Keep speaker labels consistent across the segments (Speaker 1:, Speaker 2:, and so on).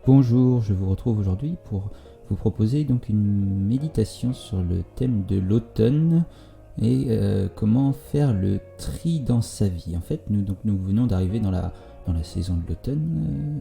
Speaker 1: Bonjour, je vous retrouve aujourd'hui pour vous proposer donc une méditation sur le thème de l'automne et comment faire le tri dans sa vie. En fait, nous venons d'arriver dans la saison de l'automne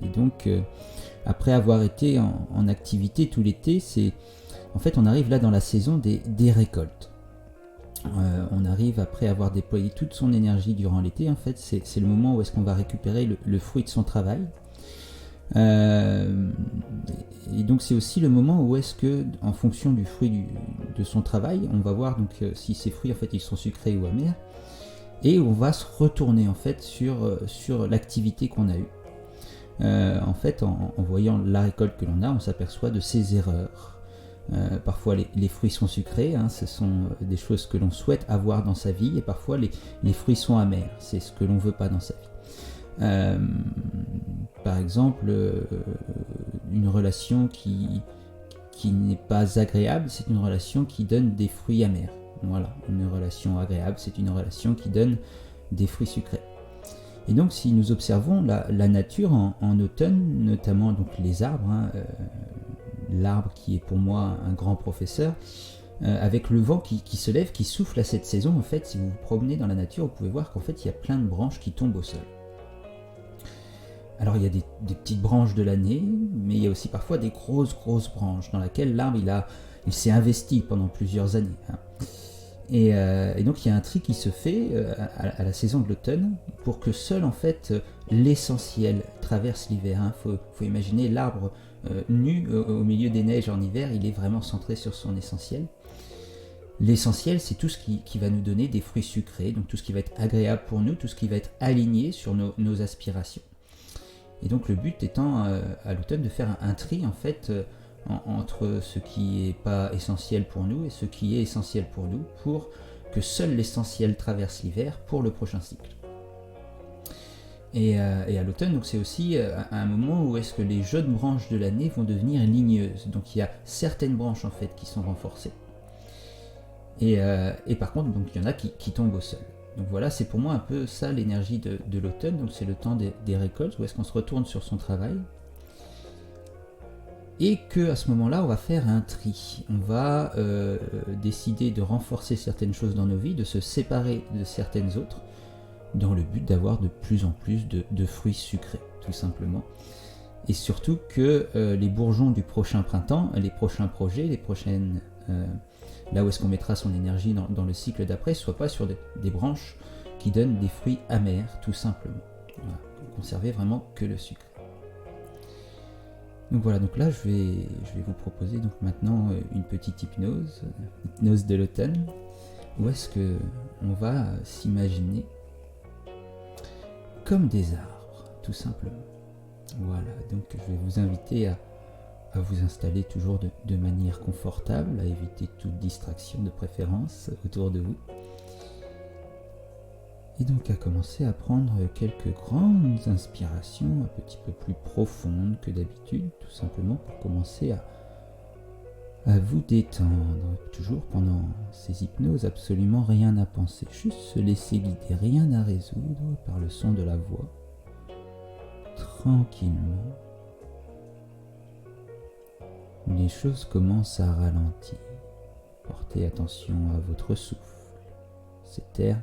Speaker 1: et donc après avoir été en activité tout l'été, on arrive là dans la saison des récoltes. On arrive après avoir déployé toute son énergie durant l'été. En fait, c'est le moment où est-ce qu'on va récupérer le fruit de son travail. Et donc c'est aussi le moment où est-ce que, en fonction du fruit de son travail, on va voir donc si ces fruits en fait ils sont sucrés ou amers, et on va se retourner en fait sur l'activité qu'on a eue. En fait, en voyant la récolte que l'on a, on s'aperçoit de ses erreurs. Parfois les fruits sont sucrés, ce sont des choses que l'on souhaite avoir dans sa vie, et parfois les fruits sont amers, c'est ce que l'on veut pas dans sa vie. Par exemple, une relation qui n'est pas agréable, c'est une relation qui donne des fruits amers. Voilà, une relation agréable, c'est une relation qui donne des fruits sucrés. Et donc, si nous observons la nature en automne, notamment donc les arbres, l'arbre qui est pour moi un grand professeur, avec le vent qui se lève, qui souffle à cette saison, en fait, si vous vous promenez dans la nature, vous pouvez voir qu'en fait, il y a plein de branches qui tombent au sol. Alors il y a des petites branches de l'année, mais il y a aussi parfois des grosses branches dans lesquelles l'arbre il s'est investi pendant plusieurs années. Et donc il y a un tri qui se fait à la saison de l'automne pour que seul en fait l'essentiel traverse l'hiver. Faut imaginer l'arbre nu au milieu des neiges en hiver, il est vraiment centré sur son essentiel. L'essentiel, c'est tout ce qui va nous donner des fruits sucrés, donc tout ce qui va être agréable pour nous, tout ce qui va être aligné sur nos aspirations. Et donc le but étant à l'automne de faire un tri en fait entre ce qui n'est pas essentiel pour nous et ce qui est essentiel pour nous, pour que seul l'essentiel traverse l'hiver pour le prochain cycle. Et à l'automne, donc c'est aussi un moment où est-ce que les jeunes branches de l'année vont devenir ligneuses. Donc il y a certaines branches en fait qui sont renforcées. Et par contre, donc il y en a qui tombent au sol. Donc voilà, c'est pour moi un peu ça l'énergie de l'automne. Donc c'est le temps des récoltes, où est-ce qu'on se retourne sur son travail. Et qu'à ce moment-là, on va faire un tri. On va décider de renforcer certaines choses dans nos vies, de se séparer de certaines autres, dans le but d'avoir de plus en plus de fruits sucrés, tout simplement. Et surtout que les bourgeons du prochain printemps, les prochains projets, les prochaines... là où est-ce qu'on mettra son énergie dans le cycle d'après, ne soient pas sur des branches qui donnent des fruits amers, tout simplement. Voilà. Conserver vraiment que le sucre. Donc voilà, donc là je vais vous proposer donc maintenant une petite hypnose de l'automne, où est-ce que on va s'imaginer comme des arbres, tout simplement. Voilà, donc je vais vous inviter à vous installer toujours de manière confortable, à éviter toute distraction de préférence autour de vous. Et donc à commencer à prendre quelques grandes inspirations un petit peu plus profondes que d'habitude, tout simplement pour commencer à vous détendre. Toujours pendant ces hypnoses, absolument rien à penser, juste se laisser guider, rien à résoudre par le son de la voix, tranquillement. Les choses commencent à ralentir. Portez attention à votre souffle. Cet air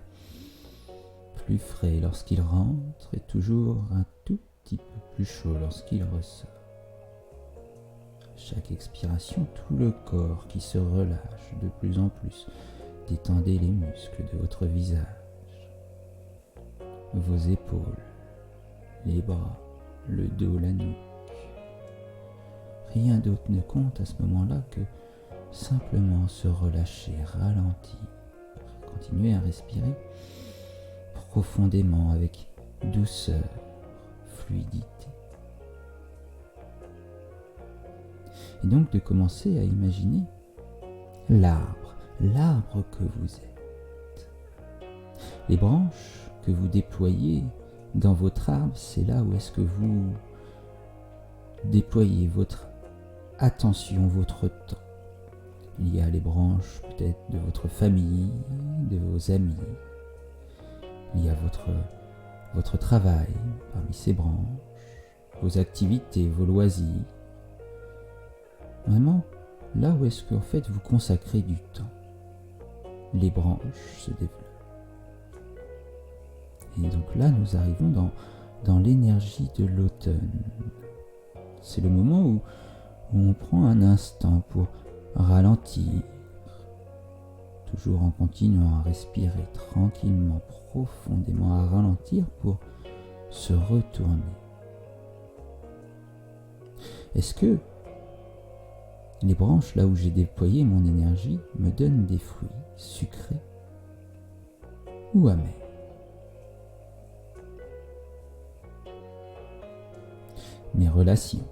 Speaker 1: plus frais lorsqu'il rentre et toujours un tout petit peu plus chaud lorsqu'il ressort. Chaque expiration, tout le corps qui se relâche de plus en plus. Détendez les muscles de votre visage, vos épaules, les bras, le dos, la nuque. Rien d'autre ne compte à ce moment-là que simplement se relâcher, ralentir, continuer à respirer profondément avec douceur, fluidité. Et donc de commencer à imaginer l'arbre que vous êtes. Les branches que vous déployez dans votre arbre, c'est là où est-ce que vous déployez votre attention, votre temps. Il y a les branches peut-être de votre famille, de vos amis. Il y a votre travail parmi ces branches. vos activités, vos loisirs. Vraiment, là où est-ce qu'en fait vous consacrez du temps. Les branches se développent. Et donc là, nous arrivons dans l'énergie de l'automne. C'est le moment où on prend un instant pour ralentir, toujours en continuant à respirer tranquillement, profondément, à ralentir pour se retourner. Est-ce que les branches, là où j'ai déployé mon énergie, me donnent des fruits sucrés ou amers? Mes relations,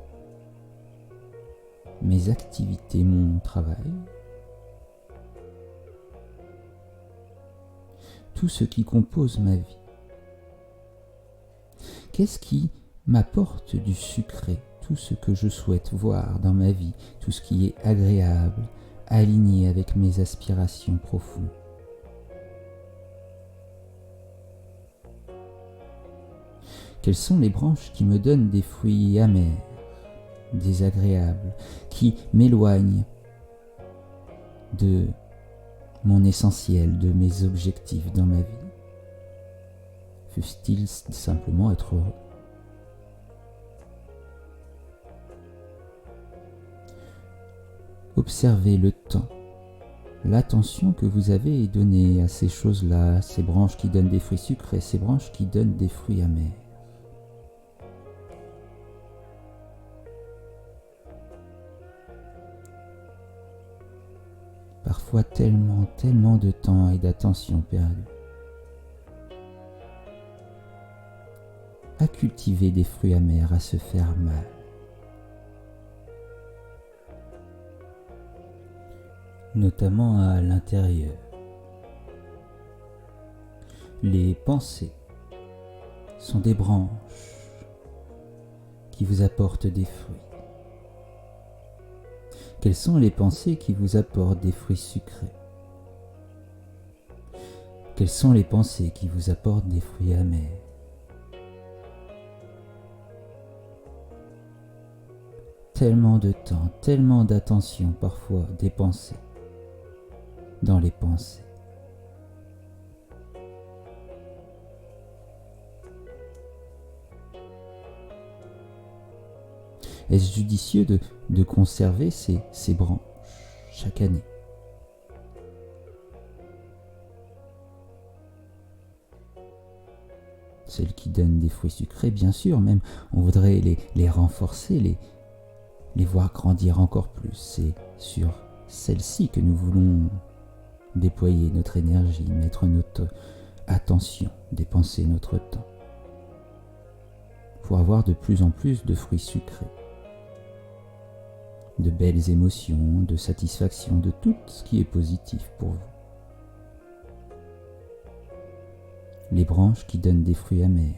Speaker 1: mes activités, mon travail, tout ce qui compose ma vie. Qu'est-ce qui m'apporte du sucré? Tout ce que je souhaite voir dans ma vie, tout ce qui est agréable, aligné avec mes aspirations profondes. Quelles sont les branches qui me donnent des fruits amers, désagréables, qui m'éloignent de mon essentiel, de mes objectifs dans ma vie? Fussent-ils simplement être heureux? Observez le temps, l'attention que vous avez donnée à ces choses-là, ces branches qui donnent des fruits sucrés, ces branches qui donnent des fruits amers. Parfois tellement de temps et d'attention perdu à cultiver des fruits amers, à se faire mal. Notamment à l'intérieur. Les pensées sont des branches qui vous apportent des fruits. Quelles sont les pensées qui vous apportent des fruits sucrés? Quelles sont les pensées qui vous apportent des fruits amers? Tellement de temps, tellement d'attention parfois dépensée dans les pensées. Est-ce judicieux de conserver ces branches chaque année? Celles qui donnent des fruits sucrés, bien sûr, même on voudrait les renforcer, les voir grandir encore plus. C'est sur celles-ci que nous voulons déployer notre énergie, mettre notre attention, dépenser notre temps, pour avoir de plus en plus de fruits sucrés, de belles émotions, de satisfaction, de tout ce qui est positif pour vous. Les branches qui donnent des fruits amers.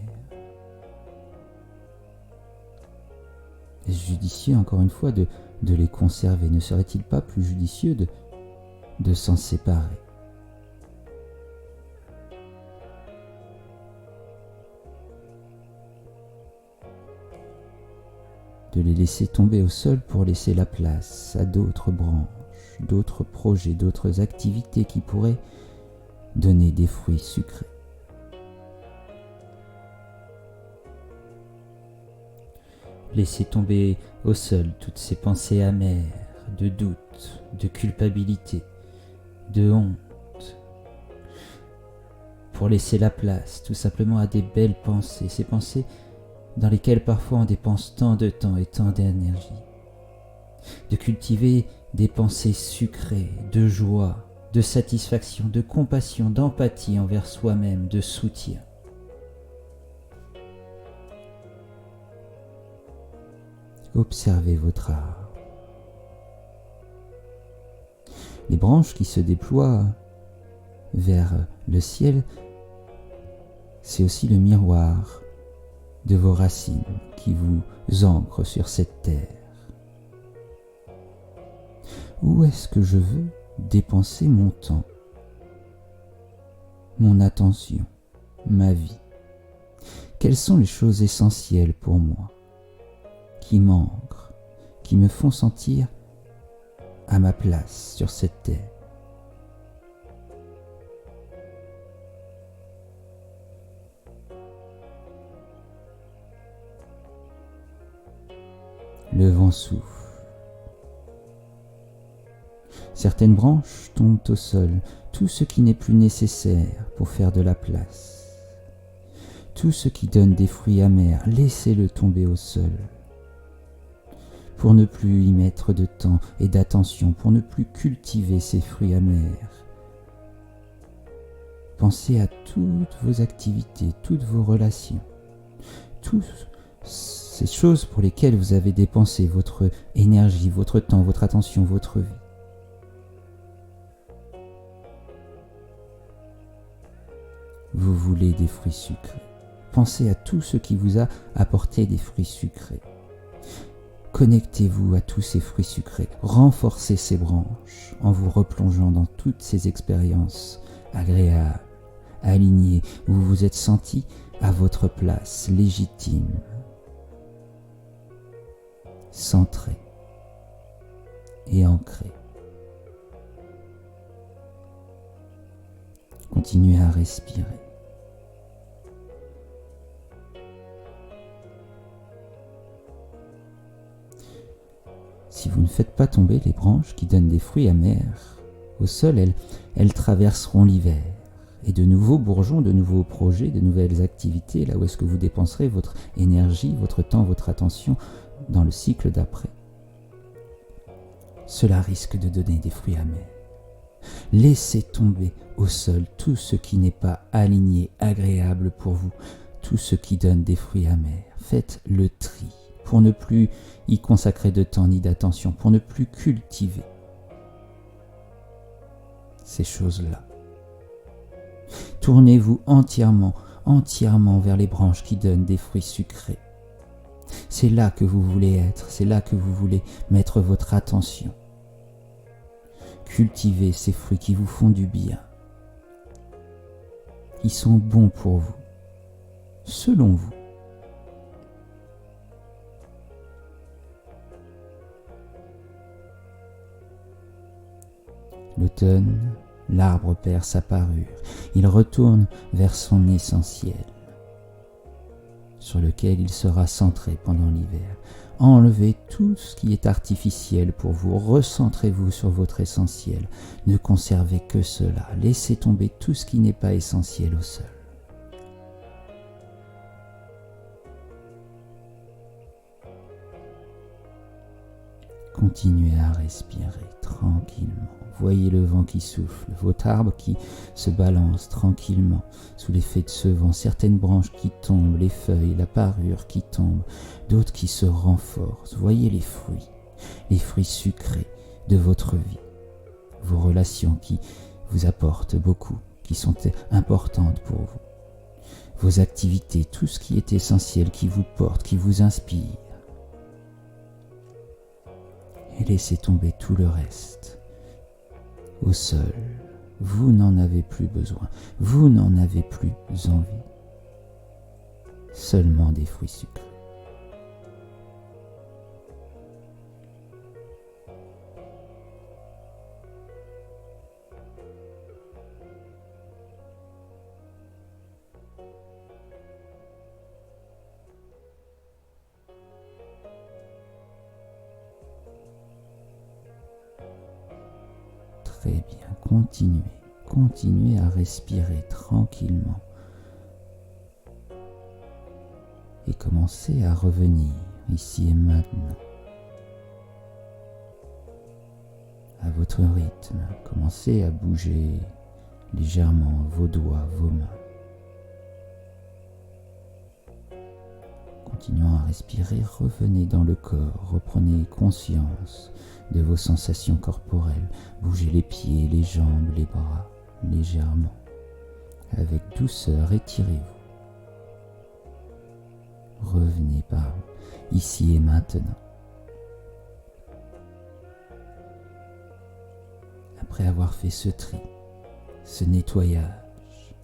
Speaker 1: Est-ce judicieux, encore une fois, de les conserver? Ne serait-il pas plus judicieux de s'en séparer? De les laisser tomber au sol pour laisser la place à d'autres branches, d'autres projets, d'autres activités qui pourraient donner des fruits sucrés. Laissez tomber au sol toutes ces pensées amères, de doute, de culpabilité, de honte, pour laisser la place tout simplement à des belles pensées, ces pensées dans lesquelles parfois on dépense tant de temps et tant d'énergie. De cultiver des pensées sucrées, de joie, de satisfaction, de compassion, d'empathie envers soi-même, de soutien. Observez votre art. Les branches qui se déploient vers le ciel, c'est aussi le miroir de vos racines qui vous ancrent sur cette terre. Où est-ce que je veux dépenser mon temps, mon attention, ma vie? Quelles sont les choses essentielles pour moi? qui m'ancrent, qui me font sentir à ma place sur cette terre. Le vent souffle. Certaines branches tombent au sol, tout ce qui n'est plus nécessaire pour faire de la place. Tout ce qui donne des fruits amers, laissez-le tomber au sol. Pour ne plus y mettre de temps et d'attention, pour ne plus cultiver ces fruits amers. Pensez à toutes vos activités, toutes vos relations, toutes ces choses pour lesquelles vous avez dépensé votre énergie, votre temps, votre attention, votre vie. Vous voulez des fruits sucrés. Pensez à tout ce qui vous a apporté des fruits sucrés. Connectez-vous à tous ces fruits sucrés. Renforcez ces branches en vous replongeant dans toutes ces expériences agréables, alignées, où vous vous êtes senti à votre place, légitime, centré et ancré. Continuez à respirer. Si vous ne faites pas tomber les branches qui donnent des fruits amers au sol, elles traverseront l'hiver. Et de nouveaux bourgeons, de nouveaux projets, de nouvelles activités, là où est-ce que vous dépenserez votre énergie, votre temps, votre attention dans le cycle d'après. Cela risque de donner des fruits amers. Laissez tomber au sol tout ce qui n'est pas aligné, agréable pour vous, tout ce qui donne des fruits amers. Faites le tri pour ne plus y consacrer de temps ni d'attention, pour ne plus cultiver ces choses-là. Tournez-vous entièrement vers les branches qui donnent des fruits sucrés. C'est là que vous voulez être, c'est là que vous voulez mettre votre attention. Cultivez ces fruits qui vous font du bien, qui sont bons pour vous, selon vous. L'automne, l'arbre perd sa parure, il retourne vers son essentiel, sur lequel il sera centré pendant l'hiver. Enlevez tout ce qui est artificiel pour vous, recentrez-vous sur votre essentiel, ne conservez que cela, laissez tomber tout ce qui n'est pas essentiel au sol. Continuez à respirer tranquillement. Voyez le vent qui souffle, votre arbre qui se balance tranquillement sous l'effet de ce vent. Certaines branches qui tombent, les feuilles, la parure qui tombe, d'autres qui se renforcent. Voyez les fruits sucrés de votre vie. Vos relations qui vous apportent beaucoup, qui sont importantes pour vous. Vos activités, tout ce qui est essentiel, qui vous porte, qui vous inspire. Et laissez tomber tout le reste au sol. Vous n'en avez plus besoin, vous n'en avez plus envie. Seulement des fruits sucrés. Très bien, continuez à respirer tranquillement et commencez à revenir ici et maintenant à votre rythme. Commencez à bouger légèrement vos doigts, vos mains. Continuant à respirer, revenez dans le corps, reprenez conscience de vos sensations corporelles. Bougez les pieds, les jambes, les bras, légèrement. Avec douceur, étirez-vous. Revenez par ici et maintenant. Après avoir fait ce tri, ce nettoyage,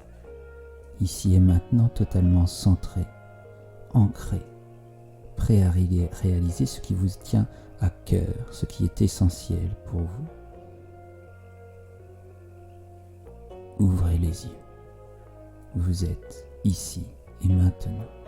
Speaker 1: ici et maintenant totalement centré, ancré, prêt à réaliser ce qui vous tient à cœur, ce qui est essentiel pour vous. Ouvrez les yeux. Vous êtes ici et maintenant.